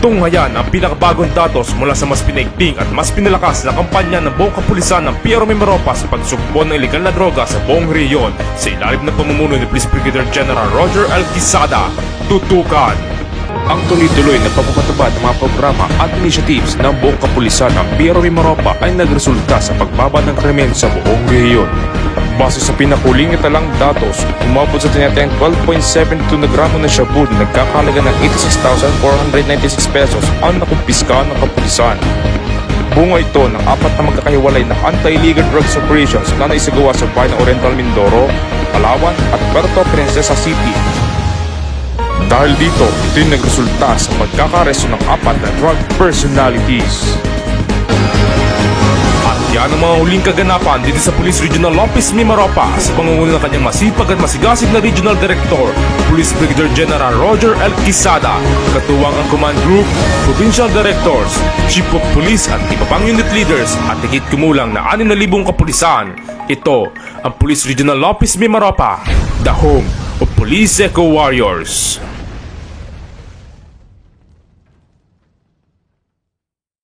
Tunghayan ang pinakabagong datos mula sa mas pinaigting at mas pinalakas na kampanya ng buong kapulisan ng Piero Mimaropa sa pagsugpo ng ilegal na droga sa buong rehiyon sa ilalim ng pamumuno ni Police Brigadier General Roger L. Quezada. Tutukan ang tuloy-tuloy na pagpapatupad ng mga programa at initiatives ng buong kapulisan ng Piero Mimaropa ay nagresulta sa pagbaba ng krimen sa buong rehiyon. Base sa pinakuling italang datos, umabot sa tinatayang 12.72 na gramo na shabu na nagkakalaga ng 86,496 pesos ang nakumpiska ng kapulisan. Bunga ito ng 4 na magkakahiwalay na anti-illegal drugs operations na naisagawa sa bayan ng Oriental Mindoro, Palawan at Puerto Princesa City. Dahil dito, ito'y nagresulta sa pagkakaresto ng 4 na drug personalities. At yan ang mga huling kaganapan dito sa Police Regional Office Mimaropa sa pangunguna ng kanyang masipag at masigasig na Regional Director, Police Brigadier General Roger L. Quezada, katuwang ang Command Group, Provincial Directors, Chief of Police at iba pang unit leaders at higit kumulang na 6,000 kapulisan. Ito ang Police Regional Office Mimaropa, the home of Police Eco Warriors.